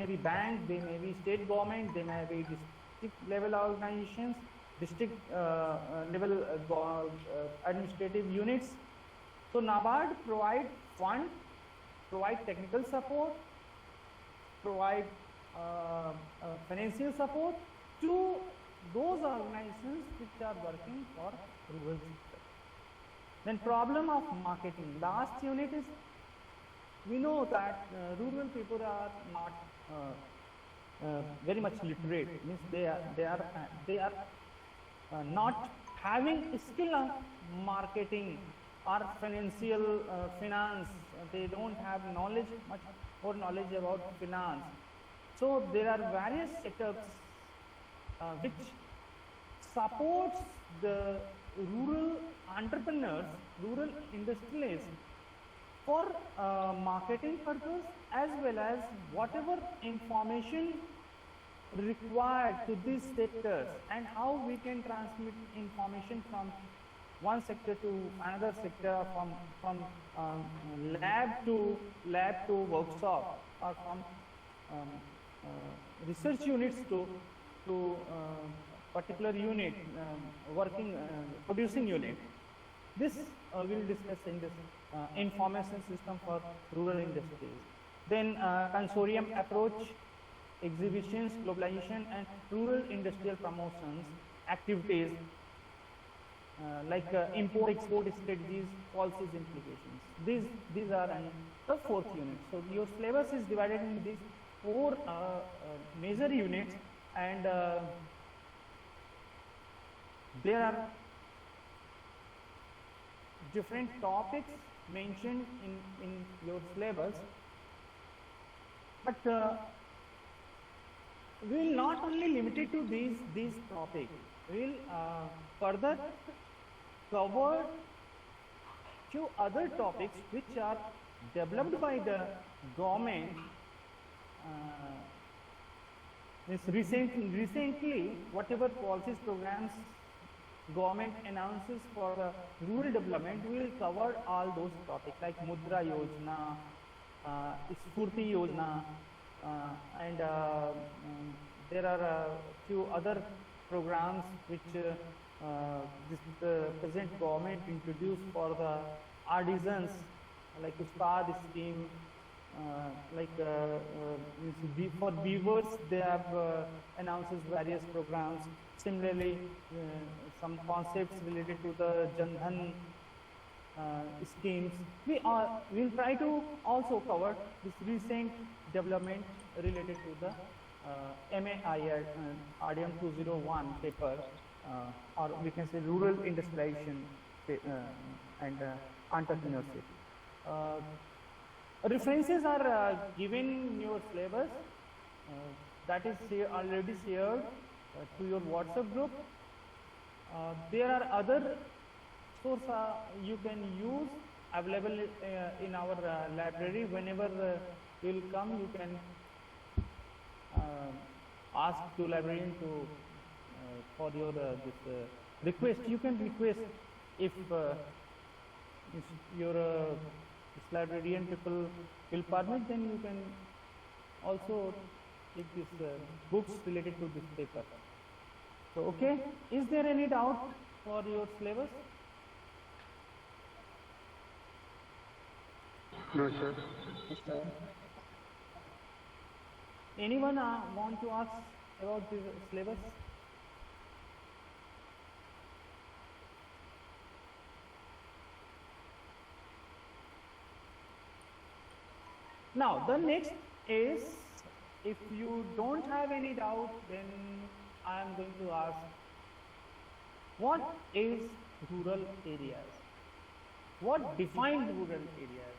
be bank, they may be state government, they may be district level organizations, district level administrative units. So NABARD provide fund, provide technical support, provide financial support to those organizations which are working for rural sector. Then problem of marketing. Last unit is, we know that rural people are not very much literate. Means they are not having skill of marketing or financial finance. They don't have knowledge, much more knowledge about finance. So there are various setups which supports the rural entrepreneurs, rural industrialists for marketing purpose, as well as whatever information required to these sectors, and how we can transmit information from one sector to another sector, from lab to workshop, or from research units to particular unit, working producing unit. This we'll discuss in this information system for rural industries. Then consortium approach, exhibitions, globalization, and rural industrial promotions activities, like import-export strategies, policies, implications. These are in the fourth unit. So your syllabus is divided into these four major units, and there are different topics mentioned in your syllabus. But we will not only limit it to these topics. We will further cover few other topics which are developed by the government. Recently, whatever policies, programs government announces for the rural development, we will cover all those topics like Mudra Yojana, Spurti Yojana, and there are a few other programs which this present government introduced for the artisans, like Ustad scheme, like for weavers they have announces various programs. Similarly, some concepts related to the Jan Dhan schemes. We will try to also cover this recent development related to the MAIR RDM 201 paper, or we can say rural industrialization and entrepreneurship. References are given in your syllabus, that is already shared to your WhatsApp group. There are other sources you can use available in our library. Whenever you will come, you can ask to librarian to for your this request. You can request if your this librarian people will permit, then you can also take these books related to this paper. So, okay, is there any doubt for your syllabus? No, sir. Yes, sir. Anyone want to ask about the syllabus? Now, the next is, if you don't have any doubt, then I am going to ask, what is rural areas? What defines rural areas?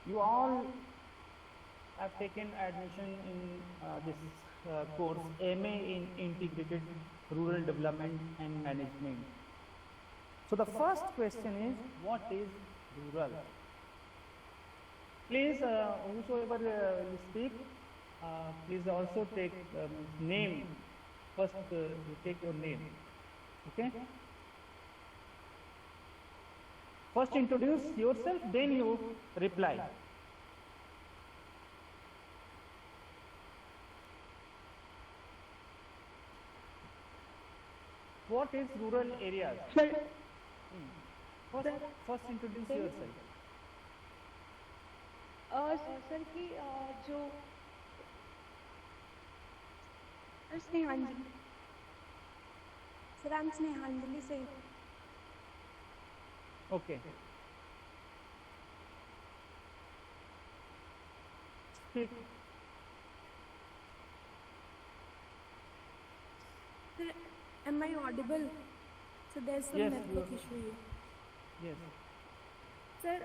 You all have taken admission in this course, MA in Integrated Rural Development and Management. So the first question is, what is rural? Please, whosoever will speak, please also take name. First, take your name. Okay? First introduce yourself, then you reply. what is rural areas? Sir, Hmm. First, sir, first introduce sir, yourself. Sir की जो स्नेहांजलि sir, I am स्नेहांजलि से Okay. Speak. Sir, am I audible? So there's some Yes, you network are. issue here. Yes. Sir,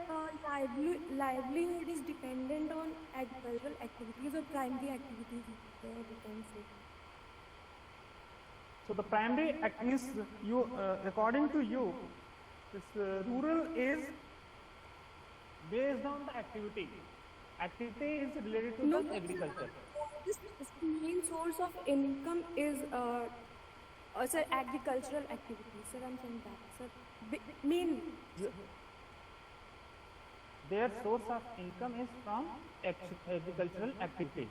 livelihood is dependent on agricultural activities or primary activities, we can say. So the primary act means you, according to you, this rural is based on the activity. Activity is related to No, the agriculture. this main source of income is sir, agricultural activities. Sir, I'm saying that. Sir, mainly. Their source of income is from agricultural activities.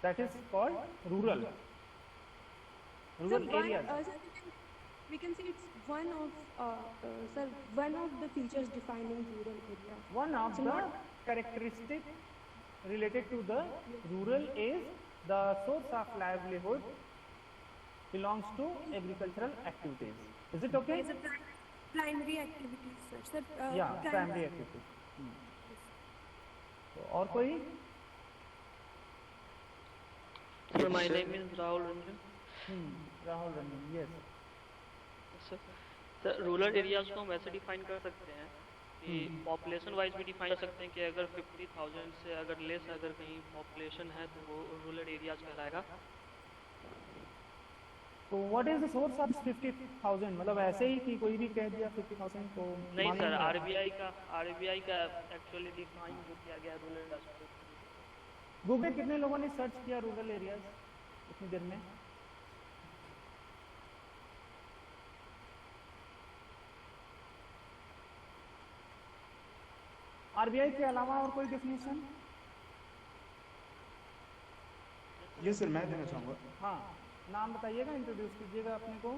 That is called rural. Sir, Rural areas. sir, we can say it's one of sir, one of the features defining rural area. One of So the not characteristic related to the rural is the source of livelihood belongs to agricultural activities. Is it okay? as a primary activities, sir. Sir, Yeah, primary activities. तो और कोई? Sir, my name is Rahul Ranjan. Rahul Ranjan, yes. Sir, the rural areas को हम वैसे define कर सकते हैं कि पॉपुलेशन वाइज भी डिफाइन कर सकते हैं कि अगर 50,000 से अगर लेस अगर कहीं पॉपुलेशन है तो वो रूरल एरियाज कहलाएगा. तो what is the source of 50,000? मतलब ऐसे ही कि कोई भी कह दिया 50,000 तो नहीं मान सर, लेंगे? आरबीआई का एक्चुअली डिफाइन जो किया गया रूरल एरियाज को. गूगल कितने लोगों ने सर्च किया रूरल एरियाज इतनी देर में? आरबीआई के अलावा और कोई डेफिनेशन? यस सर, मैं देना चाहूँगा. हाँ, नाम बताइएगा, इंट्रोड्यूस कीजिएगा अपने को.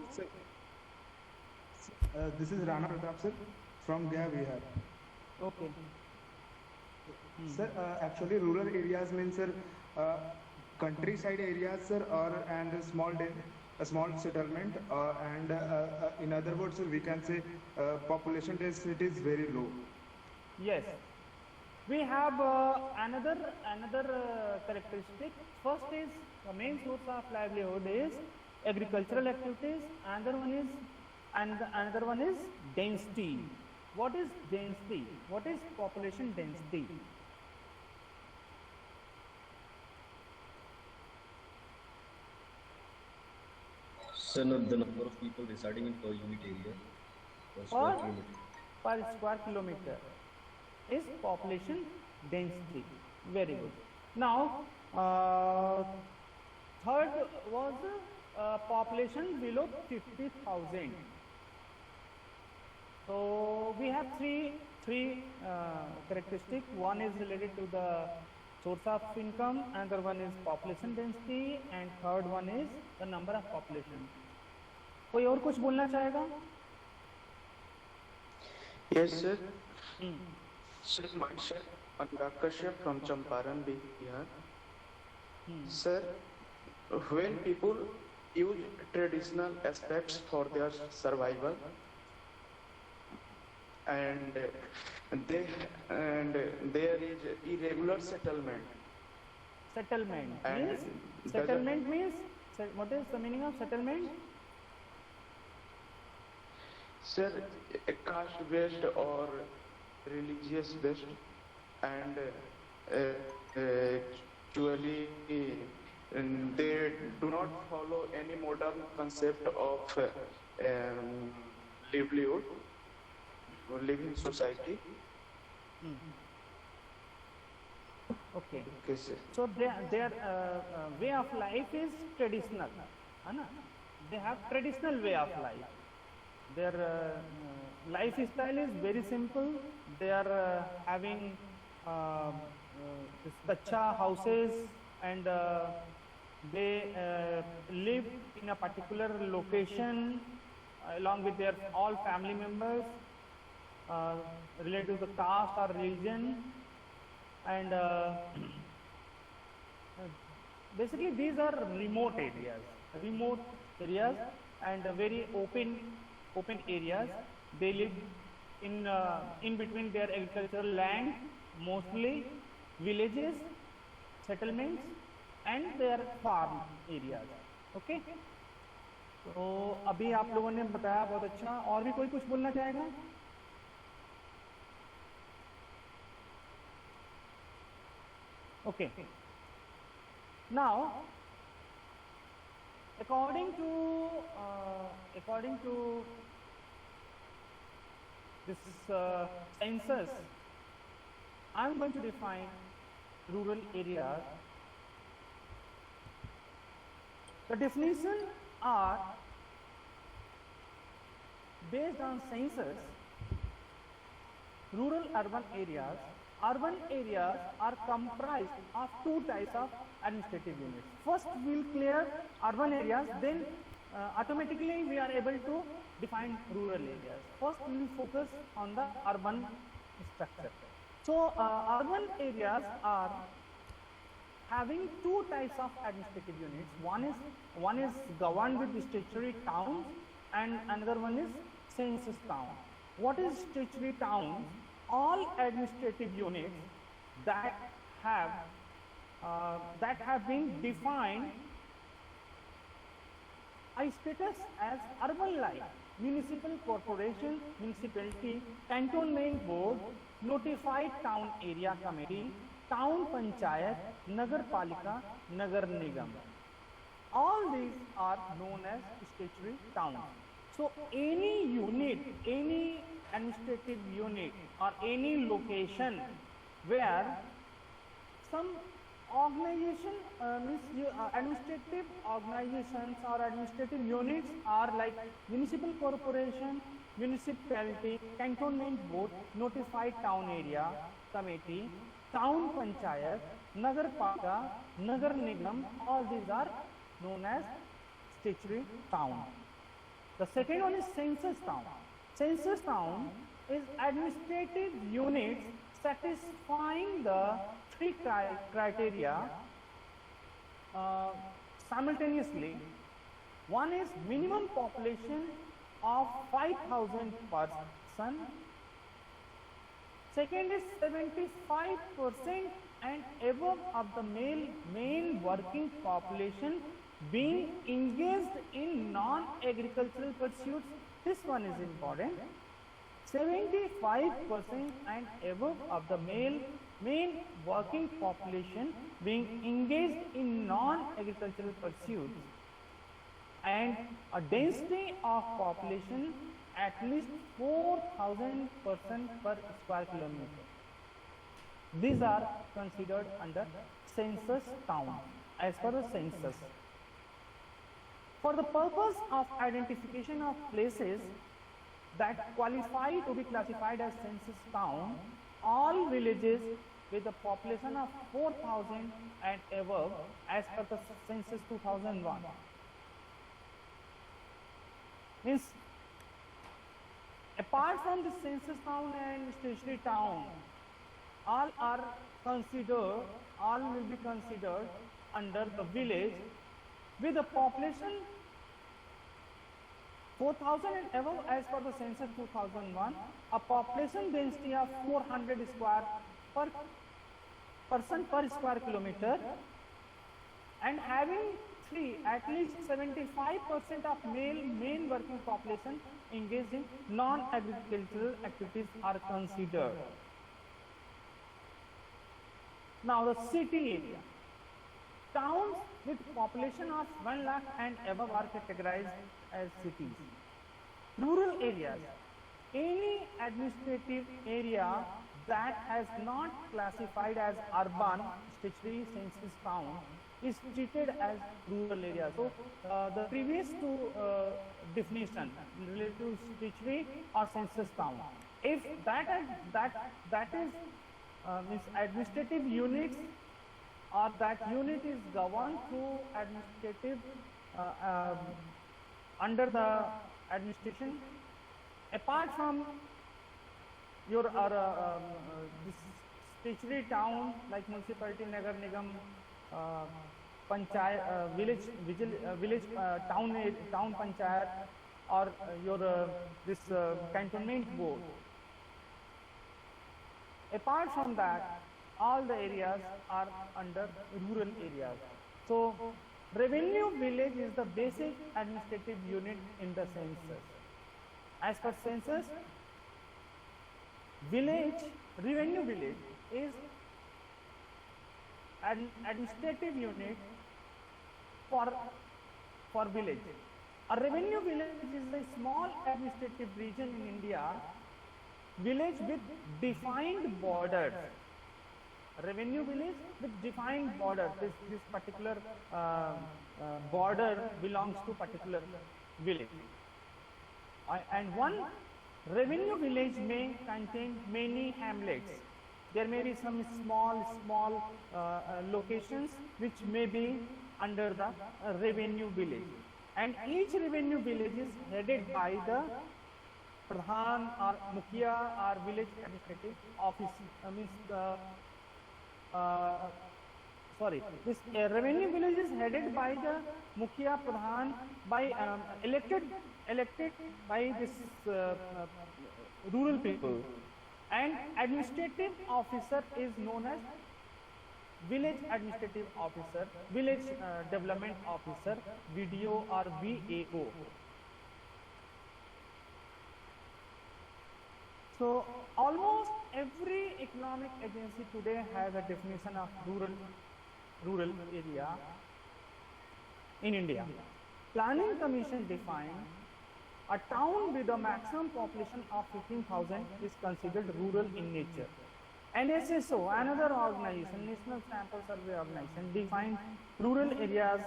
This is Rana Pratap sir from Gaya Bihar. Okay. Sir actually rural areas mean sir countryside areas sir और and small settlement and in other words we can say population density is very low. Yes, we have another characteristic. First is the main source of livelihood is agricultural activities. Another one is density. What is density? What is population density? Sir, the number of people residing in per unit area per Or square kilometer. per square kilometer is population density. Very good. Now, third was population below 50,000. So we have three characteristics. One is related to the source of income, another one is population density, and third one is the number of population. कोई और कुछ बोलना चाहेगा? Yes, sir. Sir, myself, Anurag Kashyap from Champaran, Bihar. Sir, when people use traditional aspects for their survival, and there is irregular settlement. Settlement And means what is the meaning of settlement? Sir, caste based or religious based, and actually they do not follow any modern concept of livelihood or living society. Okay. Okay, sir. So their way of life is traditional, है ना? They have traditional way of life. Their lifestyle is very simple. They are having this kacha houses and They live in a particular location along with their all family members related to the caste or religion, and basically these are remote areas and very open areas. They live in between their agricultural land, mostly villages, settlements, and their farm areas. Okay, तो अभी आप लोगों ने बताया बहुत अच्छा. और भी कोई कुछ बोलना चाहेगा? Okay. Now, according to this census, I am going to define rural areas. The definitions are based on census. Rural urban areas. Urban areas are comprised of two types of administrative units. First, we will clear urban areas, then automatically we are able to define rural areas. First, we will focus on the urban structure. So, urban areas are having two types of administrative units. One is governed with statutory towns, and another one is census town. What is statutory town? All administrative units that have been defined a status as urban like municipal corporation, municipality, cantonment board, notified town area committee, town panchayat, nagar palika, nagar nigam. All these are known as statutory towns. So any unit, any administrative unit or any location where some organization administrative organizations or administrative units are like municipal corporation, municipality, cantonment board, notified town area committee, town panchayat, nagar palika, nagar nigam, all these are known as statutory town. The second one is census town. Census town is administrative units satisfying the three criteria simultaneously. One is minimum population of 5,000 person. Second is 75% and above of the main working population being engaged in non-agricultural pursuits. This one is important. 75% and above of the main working population being engaged in non-agricultural pursuits, and a density of population at least 4,000 person per square kilometer. These are considered under census town as per the census. For the purpose of identification of places that qualify to be classified as census town, all villages with a population of 4,000 and above as per the census 2001 means apart from the census town and statutory town, all will be considered under the village with a population 4,000 and above as per the census 2001, a population density of 400 square per person per square kilometer, and having at least 75% of main working population engaged in non-agricultural activities are considered. Now the city area. Towns with population of 1 lakh and above are categorized as cities. Rural areas. Any administrative area that has not classified as urban, statutory census town, is treated as rural area. So the previous two definition related to statutory or census town, if that is means administrative units or that unit is governed through administrative under the administration apart from your this statutory town like municipality, nagar nigam, panchayat, village town panchayat, or your this cantonment board. Apart from that, all the areas are under rural areas. So revenue village is the basic administrative unit in the census. As per census, revenue village is an administrative unit for village. A revenue village is a small administrative region in India, village with defined borders. Revenue village with defined borders. This particular border belongs to particular village. And one revenue village may contain many hamlets. There may be some small locations which may be under the revenue village. And each revenue village is headed by the Pradhan or Mukhiya or village administrative office. This revenue village is headed by the Mukhiya Pradhan by elected by this rural people, and administrative officer is known as village administrative officer, village development officer, VDO or VAO. So almost every economic agency today has a definition of rural area in India. Planning Commission defined a town with a maximum population of 15,000 is considered rural in nature. NSSO, another organization, National Sample Survey Organization, defined rural areas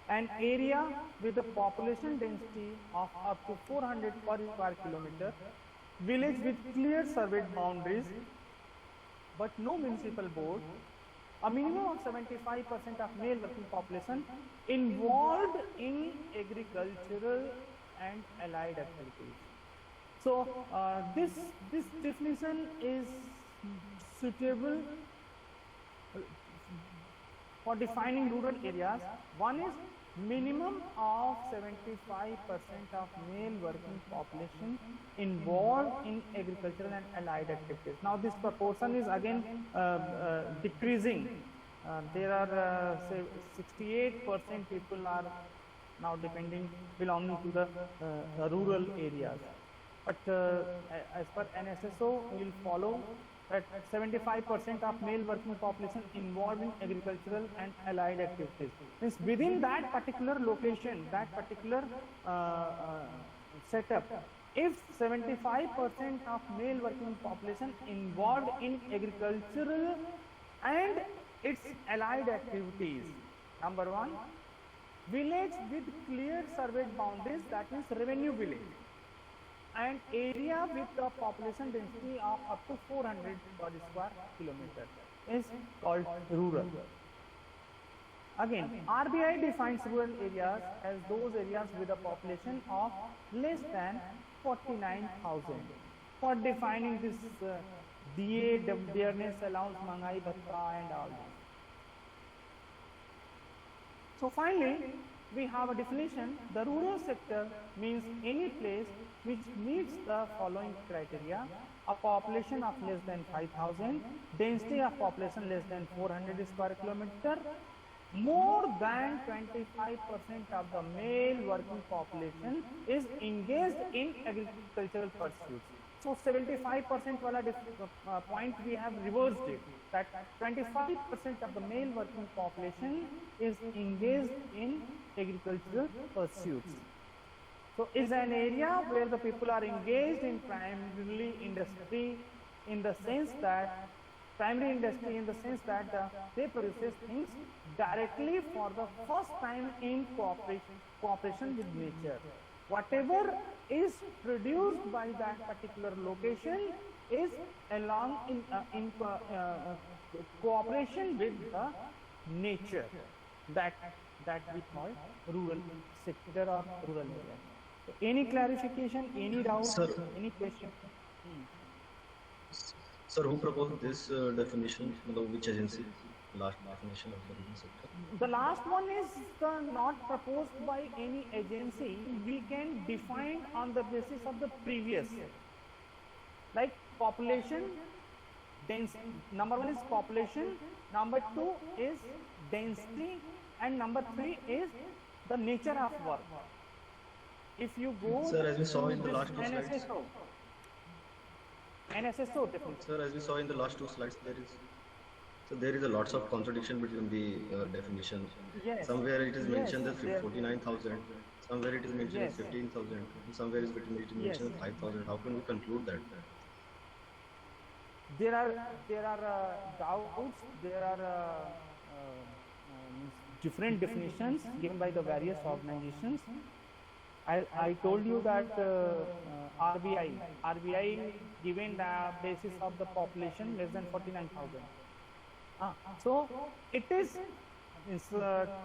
an area with a population density of up to 400 per square kilometer, village with clear surveyed boundaries, but no municipal board, a minimum of 75% of male working population involved in agricultural and allied activities. So this definition is suitable for defining rural areas. One is minimum of 75% of male working population involved in agricultural and allied activities. Now this proportion is again decreasing. There are say 68% people are now belonging to the rural areas. But as per NSSO, we will follow that 75% of male working population involved in agricultural and allied activities. Means within that particular location, that particular setup, if 75% of male working population involved in agricultural and its allied activities, number one, village with clear surveyed boundaries, that means revenue village, and area with a population density of up to 400 per square kilometer is called rural. Again, RBI defines rural areas as those areas with a population of less than 49,000. For defining this DA, dearness allowance, Mangai Bhatta and all this. So finally, we have a definition. The rural sector means any place which meets the following criteria: a population of less than 5,000, density of population less than 400 square kilometer, more than 25% of the male working population is engaged in agricultural pursuits. So 75% wala point we have reversed it, that 25% of the male working population is engaged in agricultural pursuits. So it's an area where the people are engaged in primarily industry, in the sense that they produce things directly for the first time in cooperation with nature. Whatever is produced by that particular location is along in cooperation with the nature, that we call rural sector or rural area. So any clarification, any doubt, Sir, any question? sir, who proposed this definition? Which agency? Last definition of the rural sector. The last one is not proposed by any agency. We can define on the basis of the previous, like population density. Number one is population, number two is density, and number three is the nature of work. If you go Sir, as we saw in to the this last two slides. NSSO definitely. Sir, as we saw in the last two slides, there is a lots of contradiction between the definition. Yes. Somewhere it is Yes, mentioned that there- 49,000. Somewhere it is mentioned as Yes. 15,000. And somewhere it is mentioned Yes. as 5,000. How can we conclude that? There are doubts. There are different definitions given by the various organizations. I told you that RBI given the basis of the population less than 49,000. So it is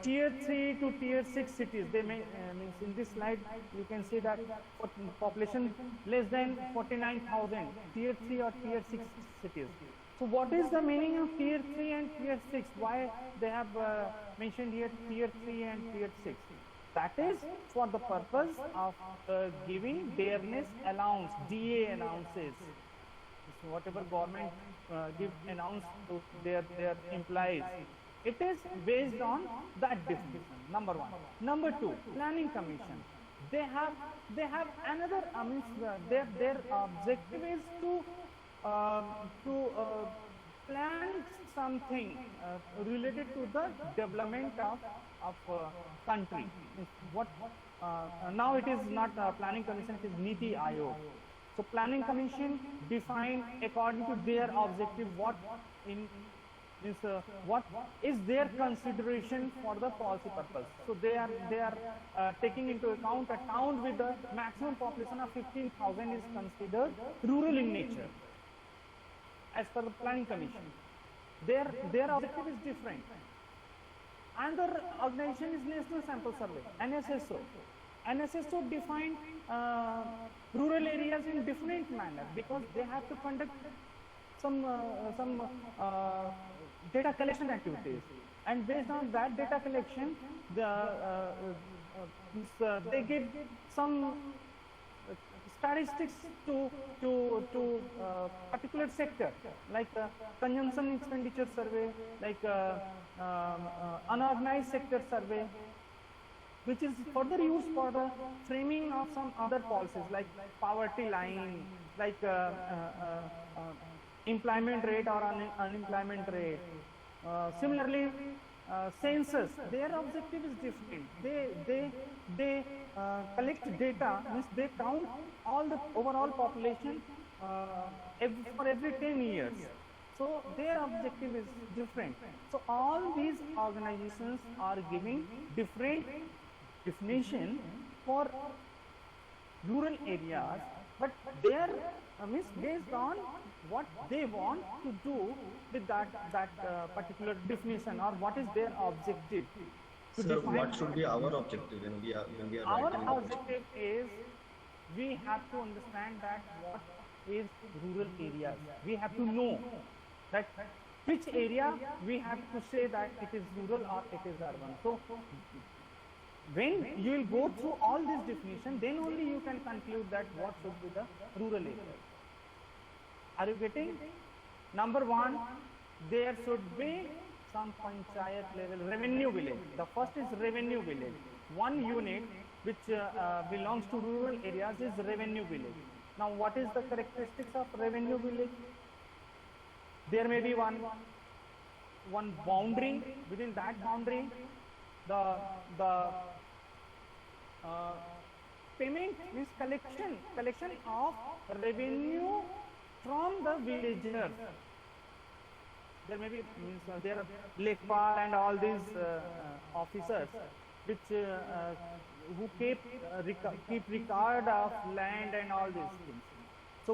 tier 3 to tier 6 cities. They may means in this slide you can see that population less than 49,000, tier 3 or tier 6 cities. So what is the meaning of tier 3 and tier 6? Why they have mentioned here tier 3 and tier 6? That is for the purpose of giving bareness allowance, DA allowances. So whatever government give allowance to their employees, it is based on that definition. Number one. Number two, planning commission. They have another. Their objective is to plan something related to the development of country. What now it is not planning commission, it is Niti Aayog. So planning commission define according to their objective what is their consideration for the policy purpose. So they are taking into account a town with a maximum population of 15,000 is considered rural in nature as per the planning commission. Their objective is different. Another organization is National Sample Survey, NSSO. NSSO define rural areas in different manner because they have to conduct some data collection activities, and based on that data collection, they give some statistics to particular sector, like consumption expenditure survey, like unorganized sector survey, which is further used for the framing of some other policies like poverty line, like employment rate or unemployment rate. Similarly, census, their objective is different. They collect data, means they count all the overall population for every 10 years. So their objective is different. So all these organizations are giving different definition for rural areas, but they are means based on what they want to do with that particular definition, or what is their objective. To Sir, define what should be our objective when we are our writing the objective is, we have to understand that what is rural areas. We have to know that which area we have to say that it is rural or it is urban. So when you will go through all these definitions, then only you can conclude that what should be the rural area. Are you getting? Number one, there should be some panchayat level revenue village. The first is revenue village. One unit which belongs to rural areas is revenue village. Now what is the characteristics of revenue village? There may be one boundary. Within that boundary, the payment means collection of revenue from the villagers. There may be means there are Lekpal and all these officers which who keep record of land and all these things. So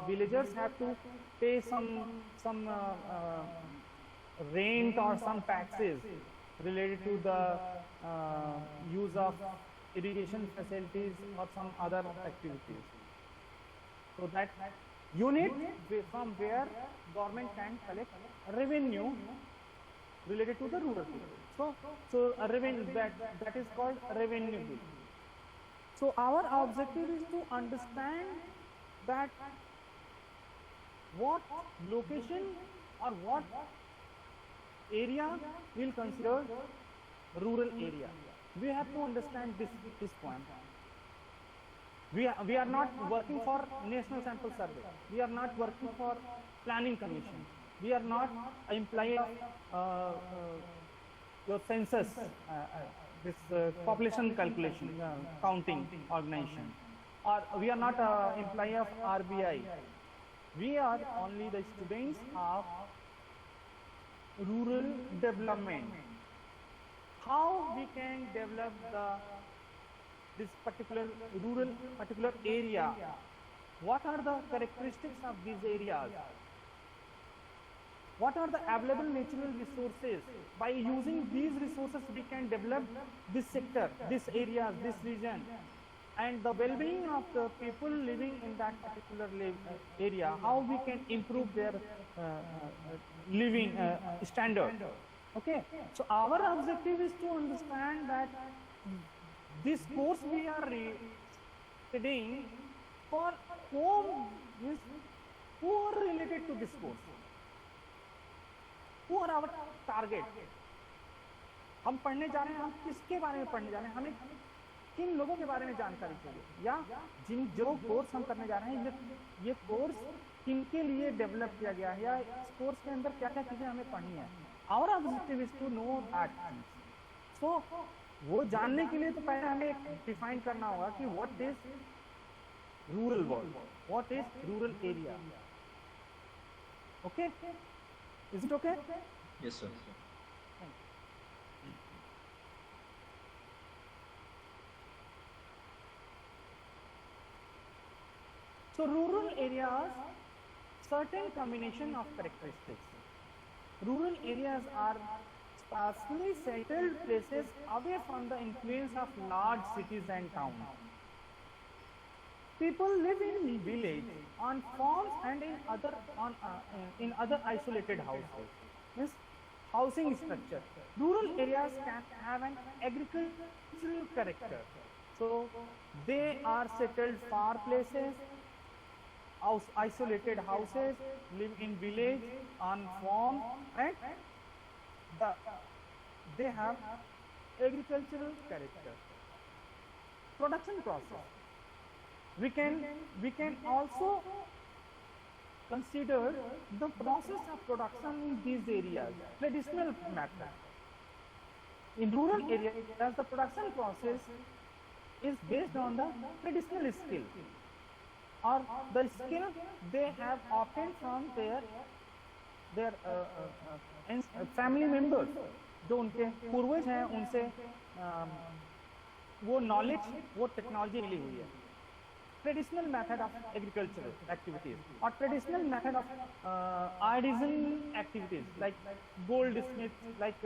villagers have to pay some rent or some taxes related to the use of irrigation facilities or some other activities. So that unit from where government can collect revenue related to the rural people. So a revenue that is called revenue bill. So our objective is to understand that what location or what area will consider rural area. We have to understand this point. We are not working for National Sample Survey. We are not working for Planning Commission. We are not employee of your census, this population calculation, counting organization, or we are not employee of RBI. We are only the students of rural development. How we can develop this particular area? What are the characteristics of these areas? What are the available natural resources? By using these resources, we can develop this sector, this area, this region, and the well-being of the people living in that particular area. How we can improve their living standard. Okay, so our objective is to understand that this course we are studying for who are related to this course, who are our target. हम पढ़ने जा रहे हैं, हम किसके बारे में पढ़ने जा रहे हैं, हमें किन लोगों के बारे में जानकारी चाहिए, या जो कोर्स हम करने जा रहे हैं ये कोर्स किनके लिए डेवलप किया गया है, या इस कोर्स के अंदर क्या क्या चीजें हमें पढ़नी है. Our objective is to know that. So वो जानने के लिए तो पहले हमें डिफाइन करना होगा कि what is rural world, what is rural area. Okay, is it okay? Yes, sir. So rural areas, certain combination of characteristics. Rural areas are sparsely settled places away from the influence of large cities and towns. People live in village, on farms, and in other isolated houses. Means housing structure. Rural areas can have an agricultural character. So they are settled far places, isolated houses, live in village, on farm, and they have agricultural character. Production process. We can also consider the process of production in these areas, traditional method. In rural areas, the production process is based on the traditional skill, or the skill they have obtained from their family members, जो उनके पूर्वज हैं उनसे वो knowledge, वो technology मिली हुई है. Traditional method of agricultural activities or traditional method of artisan activities like goldsmith, like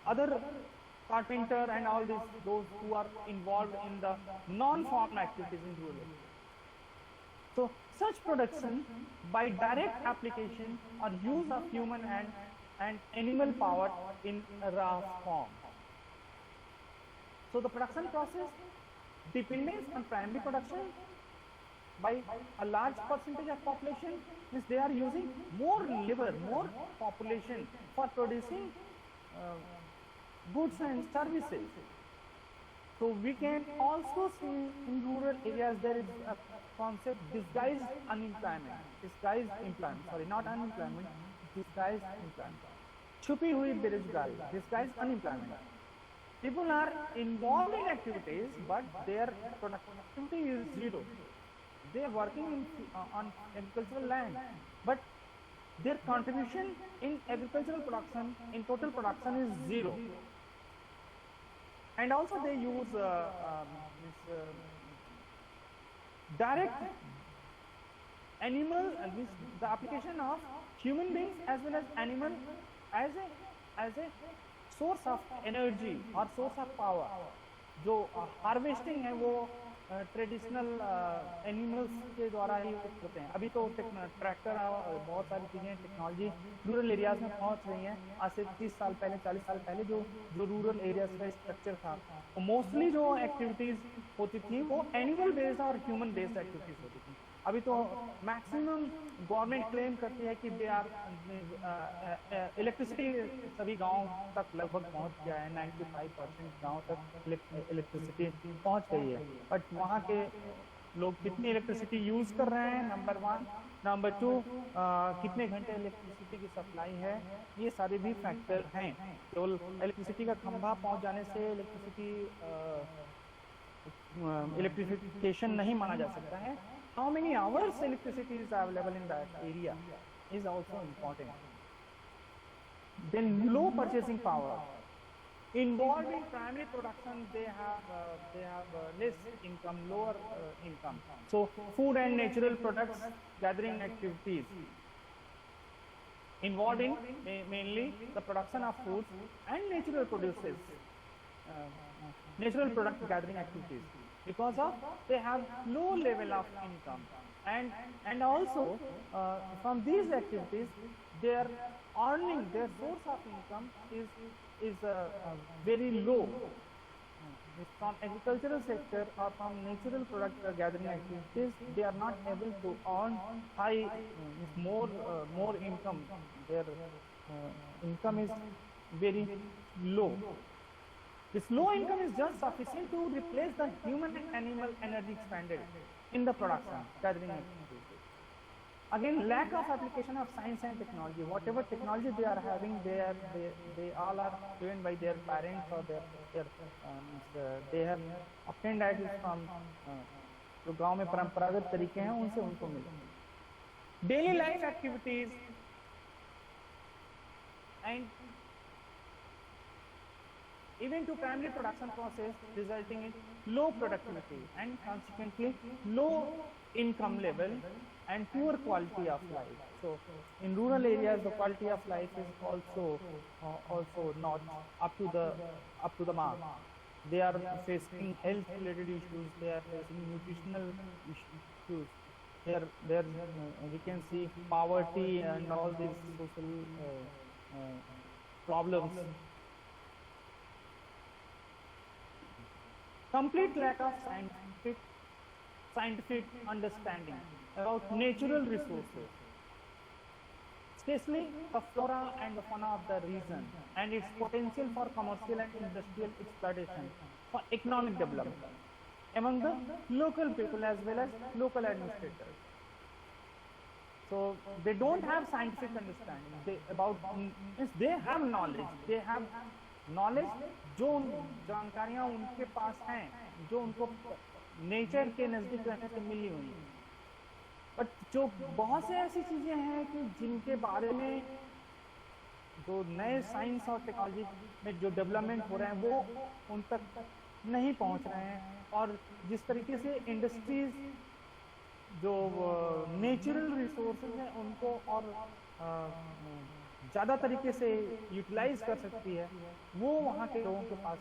other carpenter and all those who are involved in the non-farm activities in rural areas. So such production by direct application or use of human and animal power in raw form. So the production process dependence on primary production by a large percentage of population, means they are using more labor, more population for producing goods and services. So we can also see in rural areas there is a concept disguised unemployment, disguised employment, sorry, not unemployment, disguised employment. छुपी हुई बेरोजगारी, disguised unemployment. People are involved in activities, but their productivity is zero. They are working on agricultural land, but their contribution in agricultural production, in total production, is zero. And also they use direct animal, the application of human beings as well as animal as a source of energy or source of power. जो harvesting है वो traditional animals के द्वारा ही होते हैं। अभी तो tractor बहुत सारी चीज़ें टेक्नोलॉजी रूरल एरियाज में पहुंच रही हैं। आज से 30 साल पहले 40 साल पहले जो रूरल एरियाज का स्ट्रक्चर था वो मोस्टली जो एक्टिविटीज़ होती थी वो एनिमल बेस्ड और ह्यूमन बेस्ड एक्टिविटीज़ होती थी। अभी तो मैक्सिमम गवर्नमेंट क्लेम करती है कि दे आर इलेक्ट्रिसिटी सभी गाँव तक लगभग पहुंच गया है, 95% गाँव तक इलेक्ट्रिसिटी पहुंच गई है। बट वहाँ के लोग कितनी इलेक्ट्रिसिटी यूज़ कर रहे हैं, नंबर 1। नंबर 2, कितने घंटे इलेक्ट्रिसिटी की सप्लाई है, ये सारे भी फैक्टर हैं। केवल इलेक्ट्रिसिटी का खंभा पहुंच जाने से इलेक्ट्रिफिकेशन नहीं माना जा सकता है। How many hours electricity is available in that area is also important. Then low purchasing power. Involved in primary production, they have less income, lower income. So food and natural products gathering activities involved in mainly the production of foods and natural produces, natural product gathering activities. Because of they have low level of income, and also from these activities their earning, their source of income is very low. From agricultural sector or from natural product gathering activities, they are not able to earn high more income. Their income is very low. This low income is just sufficient to replace the human and animal energy expended in the production gathering activities. Again, lack of application of science and technology. Whatever technology they are having, they all are given by their parents or they have obtained it from जो गांव में परंपरागत तरीके हैं उनसे उनको मिले। Daily life activities and even to primary production process resulting in low productivity and consequently low income level and poor quality of life. So in rural areas the quality of life is also not up to the mark. They are facing health related issues, they are facing nutritional issues, there we can see poverty and all these social problems. Complete lack of scientific understanding about natural resources, especially the flora and the fauna of the region and its potential for commercial and industrial exploitation for economic development among the local people as well as local administrators. So they don't have scientific understanding they have knowledge, जो जानकारियाँ उनके पास हैं, जो उनको nature के नज़दीक रहने से मिली हुई हैं। बट जो बहुत से ऐसी चीज़ें हैं कि जिनके बारे में जो नए साइंस और टेक्नोलॉजी में जो डेवलपमेंट हो रहे हैं वो उन तक नहीं पहुंच रहे हैं, और जिस तरीके से इंडस्ट्रीज जो नेचुरल रिसोर्सेज हैं उनको और ज़्यादा तरीके से यूटिलाइज कर सकती है, वो वहाँ के लोगों के पास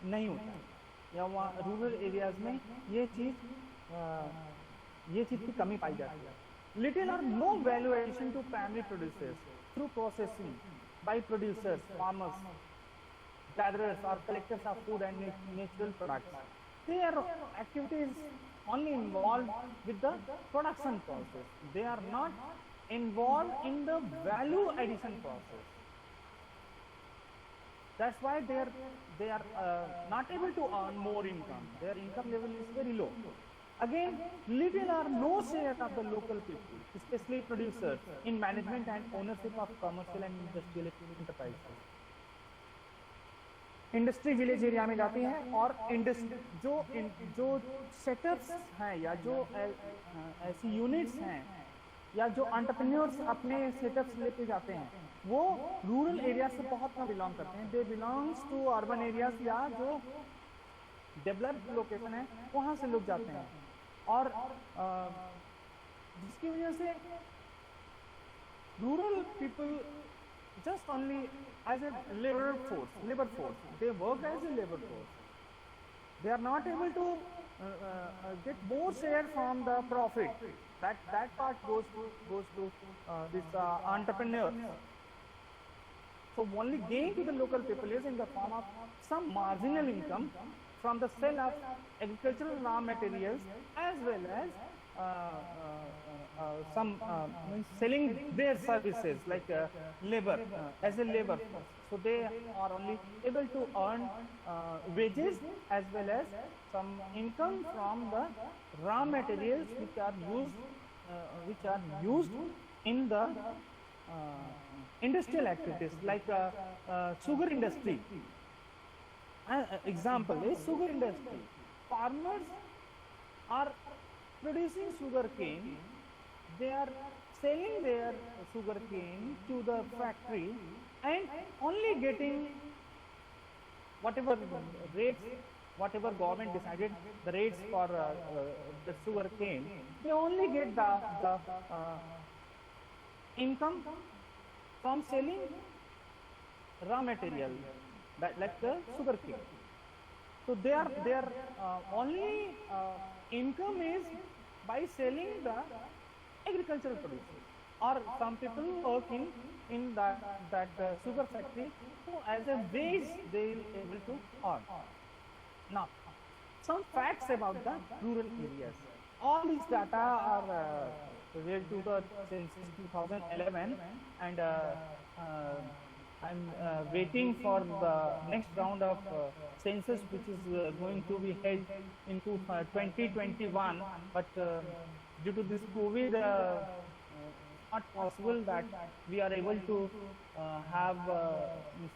नहीं होता है, या वहाँ रूरल एरियाज में ये चीज़ की कमी पाई जाती है। लिटिल और no value addition to primary producers through processing by producers, farmers, gatherers or collectors of food and natural products. Their activity is only involved with the production process. They are not involved in the value addition process. That's why they are not able to earn more income. Their income level is very low. Again, little or no share of the local people, especially producers, in management and ownership of commercial and industrial enterprises. Industry village area में जाती हैं और जो setups हैं या जो ऐसी units हैं या जो एंटरप्रेन्योर्स अपने सेटअप्स लेके जाते हैं वो रूरल एरिया से बहुत कम बिलोंग करते हैं। They belongs to urban areas या जो डेवलप्ड लोकेशन है वहाँ से लोग जाते हैं, और जिसकी वजह से rural people just only as a labor force. They work as a labor force. They are not able to get more share from the profit. That part goes to this entrepreneur. So only gain to the local people is in the form of some marginal income from the sale of agricultural raw materials, as well as some means selling their services like labor as a labor force. So they are only able to earn wages as well as some income from the raw materials which are used in the industrial activities like sugar industry. Example is sugar industry. Farmers are producing sugar cane. They are selling their sugar cane to the factory and only getting whatever rates, whatever government decided the rates for the sugar cane. They only get the income from selling raw material, like the sugar cane. So their only income is by selling the agricultural produce, or some people work in that sugar factory. So as a wage they will able to earn. Now, some facts about the rural areas. All these data are related to the census 2011, and I'm waiting for the next round of census, which is going to be held in 2021. But due to this COVID, not possible that we are able to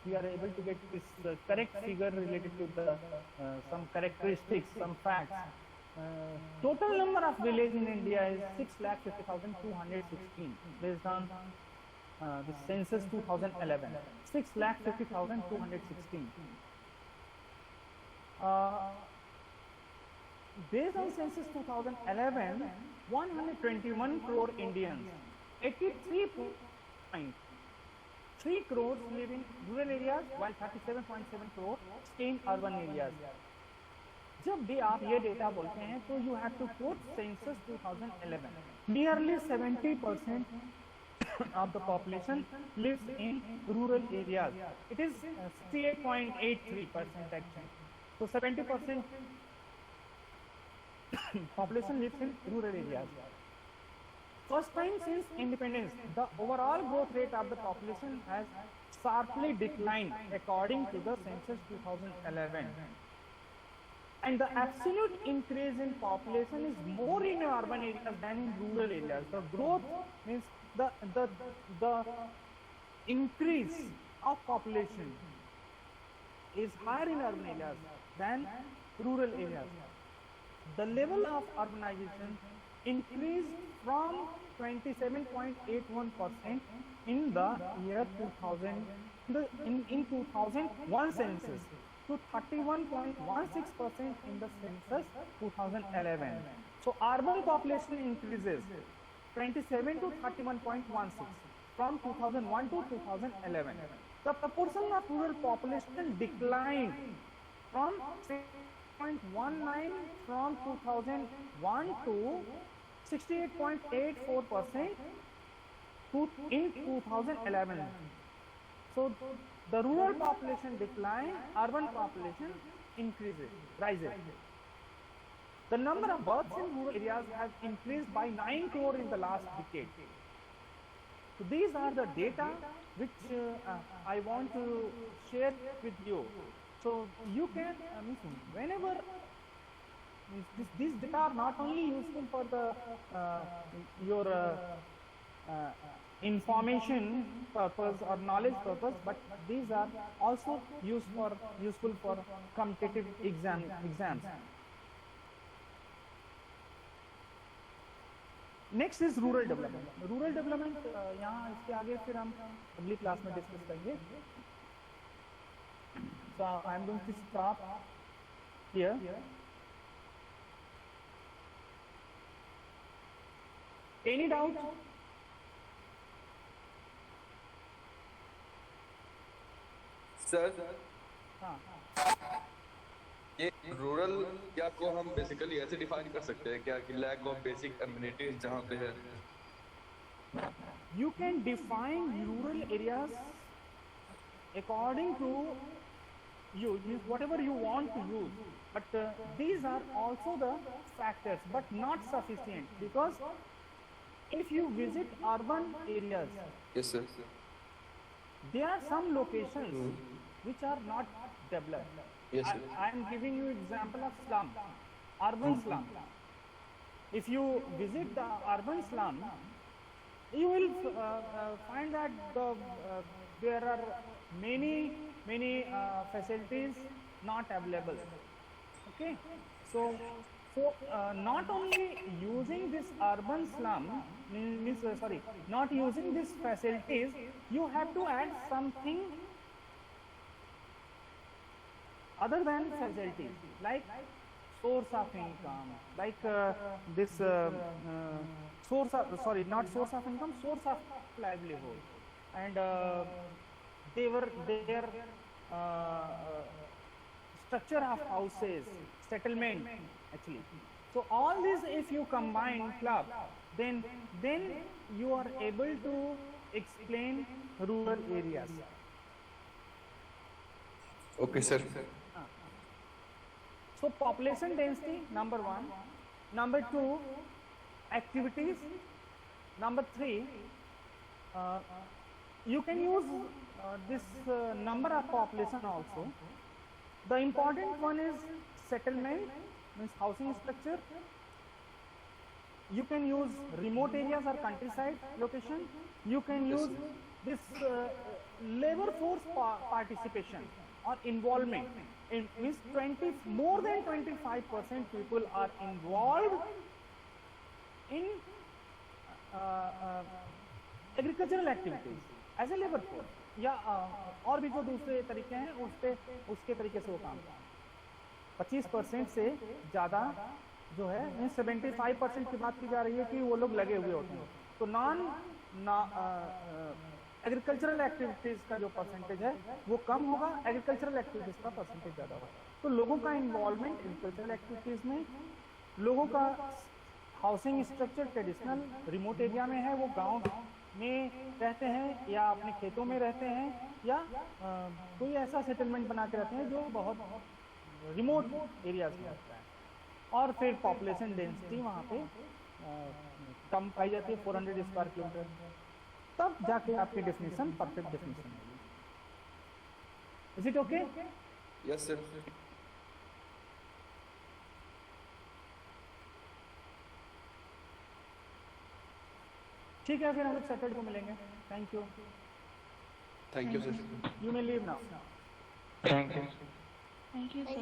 we are able to get this correct figure related to the some characteristics, some facts. Total number of villages in India is 6,50,216 based on the census 2011. 6,50,216. Based on census 2011, 121 crore Indians, 83.3 crores live in rural areas, while 37.7 crore stay in urban areas. जब भी आप ये data बोलते हैं तो you have to quote census 2011. Nearly 70% of the population lives in rural areas. It is 68.83% actually. So 70% population lives in rural areas. First time since independence, the overall growth rate of the population has sharply declined according to the census 2011. And the absolute increase in population is more in urban areas than in rural areas. The growth means the increase of population is higher in urban areas than rural areas. The level of urbanization increased from 27.81% in the year 2000 in 2001 census to 31.16% in the census 2011. So urban population increases 27 to 31.16 from 2001 to 2011. The proportion of rural population declined from 6.19 from 2001 to 68.84% in 2011. So the rural population decline, urban population increases, rises. The number of births in rural areas has increased by 9 crore in the last decade. So these are the data which I want to share with you. So you can, whenever these data are not only useful for the your information purpose or knowledge purpose, but these are also useful for competitive exams. Next is rural development. Rural development यहाँ इसके आगे फिर हम अगली class में discuss करेंगे. So I am going to stop here. Any doubt? Sir हाँ ये रूरल क्या को हम बेसिकली ऐसे डिफाइन कर सकते हैं क्या कि लैक ऑफ बेसिक एमिनिटीज जहाँ पे है? you can define rural areas according to you means whatever you want to use, but these are also the factors but not sufficient, because if you visit urban areas yes sir. there are some locations which are not developed. Yes, sir. I am giving you example of slum, urban slum. If you visit the urban slum, you will find that there are many facilities not available. Okay, so not only using this urban slum means not using these facilities, you have to add something other than facilities, like source of income, like this source of not source of income, source of livelihood, and their structure of houses, settlement actually. So all this if you combine club, then you are able to explain rural areas. Okay sir. So population density, number 1, number 2, activities, number 3, you can use this number of population also. The important one is settlement, means housing structure. You can use remote areas or countryside location. You can use this labor force participation or involvement. It means more than 25% people are involved in agricultural activities as a labor force, या और भी जो दूसरे तरीके हैं उसके तरीके से वो काम करते हैं। 25% से ज़्यादा जो है 75% की बात की जा रही है कि वो लोग लगे हुए होते हैं। तो एग्रीकल्चरल एक्टिविटीज़ का जो परसेंटेज है वो कम होगा, एग्रीकल्चरल एक्टिविटीज़ का परसेंटेज ज़्यादा होगा। तो लोगों का इन्वॉल्वमेंट एग्रीकल्चरल एक्टिविटीज़ में, लोगों का housing structure traditional remote area में है, वो गांव में रहते हैं या अपने खेतों में रहते हैं या कोई ऐसा सेटलमेंट बना के रहते हैं जो बहुत रिमोट एरियाज में रहता है। और फिर पॉपुलेशन डेंसिटी वहाँ पे कम पाई जाती है, 400 स्क्वायर किलोमीटर, तब जाके आपकी डेफिनेशन परफेक्ट डेफिनेशन होगी। Is it okay? Yes sir. ठीक है, फिर हम लोग सैटरडे को मिलेंगे। Thank you. Thank you sir. You may leave now. Thank you. Thank you, sir.